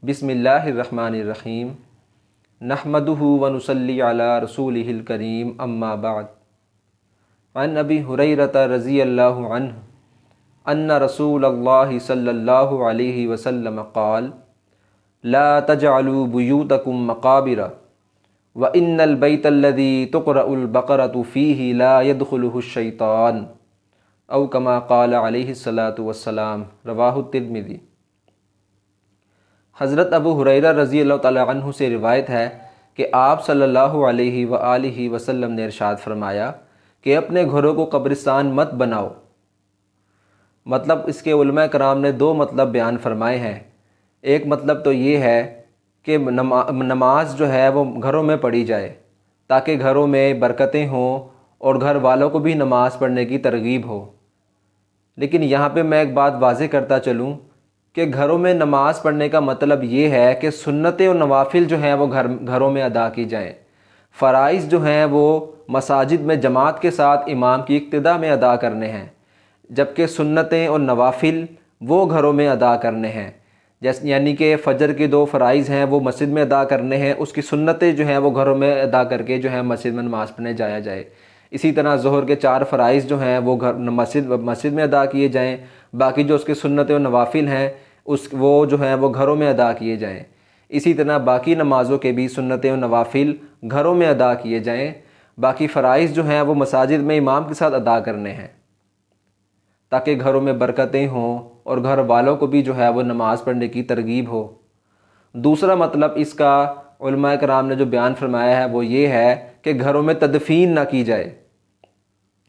بسم اللہ الرحمن الرحیم نحمدہ ونصلی علی رسولہ الکریم اما بعد عن ابی ہریرۃ رضی اللہ عنہ ان رسول اللہ صلی اللہ علیہ وسلم قال لا تجعلوا بیوتکم مقابر وان البیت الذی تقرأ البقرۃ فیہ لا يدخلہ الشیطان او کما قال علیہ الصلاۃ والسلام رواہ الترمذی۔ حضرت ابو ہریرہ رضی اللہ تعالیٰ عنہ سے روایت ہے کہ آپ صلی اللہ علیہ وآلہ وسلم نے ارشاد فرمایا کہ اپنے گھروں کو قبرستان مت بناؤ۔ مطلب اس کے علماء کرام نے دو مطلب بیان فرمائے ہیں۔ ایک مطلب تو یہ ہے کہ نماز جو ہے وہ گھروں میں پڑھی جائے تاکہ گھروں میں برکتیں ہوں اور گھر والوں کو بھی نماز پڑھنے کی ترغیب ہو۔ لیکن یہاں پہ میں ایک بات واضح کرتا چلوں کہ گھروں میں نماز پڑھنے کا مطلب یہ ہے کہ سنتیں اور نوافل جو ہیں وہ گھروں میں ادا کی جائیں۔ فرائض جو ہیں وہ مساجد میں جماعت کے ساتھ امام کی اقتداء میں ادا کرنے ہیں، جبکہ سنتیں اور نوافل وہ گھروں میں ادا کرنے ہیں۔ یعنی کہ فجر کے 2 فرائض ہیں وہ مسجد میں ادا کرنے ہیں، اس کی سنتیں جو ہیں وہ گھروں میں ادا کر کے جو ہے مسجد میں نماز پڑھنے جایا جائے۔ اسی طرح ظہر کے 4 فرائض جو ہیں وہ مسجد میں ادا کیے جائیں، باقی جو اس کے سنتیں اور نوافل ہیں وہ جو ہیں وہ گھروں میں ادا کیے جائیں۔ اسی طرح باقی نمازوں کے بھی سنتیں اور نوافل گھروں میں ادا کیے جائیں، باقی فرائض جو ہیں وہ مساجد میں امام کے ساتھ ادا کرنے ہیں تاکہ گھروں میں برکتیں ہوں اور گھر والوں کو بھی جو ہے وہ نماز پڑھنے کی ترغیب ہو۔ دوسرا مطلب اس کا علماء کرام نے جو بیان فرمایا ہے وہ یہ ہے کہ گھروں میں تدفین نہ کی جائے۔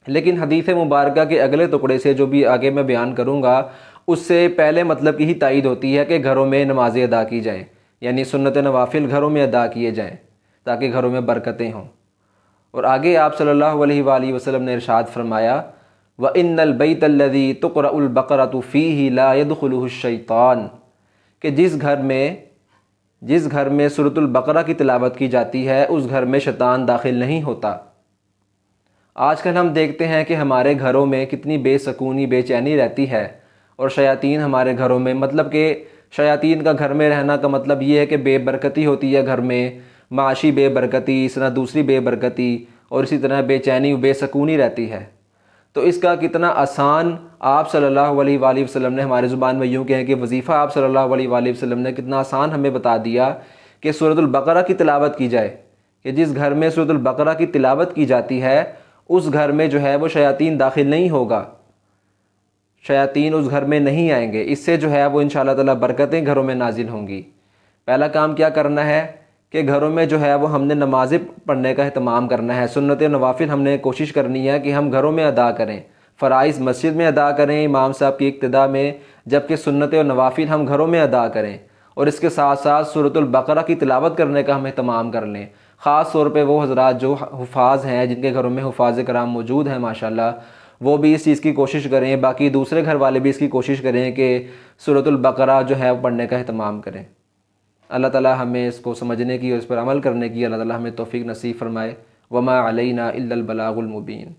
لیکن حدیث مبارکہ کے اگلے ٹکڑے سے جو بھی آگے میں بیان کروں گا اس سے پہلے مطلب کی ہی تائید ہوتی ہے کہ گھروں میں نمازیں ادا کی جائیں، یعنی سنت نوافل گھروں میں ادا کیے جائیں تاکہ گھروں میں برکتیں ہوں۔ اور آگے آپ صلی اللہ علیہ وآلہ وسلم نے ارشاد فرمایا وَإِنَّ الْبَيْتَ الَّذِي تُقْرَأُ الْبَقَرَةُ فِيهِ لَا يَدْخُلُهُ الشَّيْطَانُ کہ جس گھر میں سورۃ البقرہ کی تلاوت کی جاتی ہے اس گھر میں شیطان داخل نہیں ہوتا۔ آج کل ہم دیکھتے ہیں کہ ہمارے گھروں میں کتنی بے سکونی بے چینی رہتی ہے، اور شیاطین ہمارے گھروں میں، مطلب کہ شیاطین کا گھر میں رہنا کا مطلب یہ ہے کہ بے برکتی ہوتی ہے گھر میں، معاشی بے برکتی، اس طرح دوسری بے برکتی اور اسی طرح بے چینی بے سکونی رہتی ہے۔ تو اس کا کتنا آسان آپ صلی اللہ علیہ وآلہ وسلم نے، ہمارے زبان میں یوں کہیں کہ وظیفہ آپ صلی اللہ علیہ وآلہ وسلم نے کتنا آسان ہمیں بتا دیا کہ سورۃ البقرہ کی تلاوت کی جائے، کہ جس گھر میں سورۃ البقرہ کی تلاوت کی جاتی ہے اس گھر میں جو ہے وہ شیاطین داخل نہیں ہوگا، شیاطین اس گھر میں نہیں آئیں گے۔ اس سے جو ہے وہ انشاءاللہ تعالی برکتیں گھروں میں نازل ہوں گی۔ پہلا کام کیا کرنا ہے کہ گھروں میں جو ہے وہ ہم نے نمازیں پڑھنے کا اہتمام کرنا ہے، سنت نوافل ہم نے کوشش کرنی ہے کہ ہم گھروں میں ادا کریں، فرائض مسجد میں ادا کریں امام صاحب کی اقتداء میں، جبکہ سنت و نوافل ہم گھروں میں ادا کریں، اور اس کے ساتھ ساتھ سورۃ البقرہ کی تلاوت کرنے کا ہم اہتمام کر لیں۔ خاص طور پہ وہ حضرات جو حفاظ ہیں، جن کے گھروں میں حفاظ کرام موجود ہیں ماشاءاللہ، وہ بھی اس چیز کی کوشش کریں، باقی دوسرے گھر والے بھی اس کی کوشش کریں کہ سورۃ البقرہ جو ہے پڑھنے کا اہتمام کریں۔ اللہ تعالی ہمیں اس کو سمجھنے کی اور اس پر عمل کرنے کی اللہ تعالی ہمیں توفیق نصیب فرمائے۔ وما علینا الا البلاغ المبین۔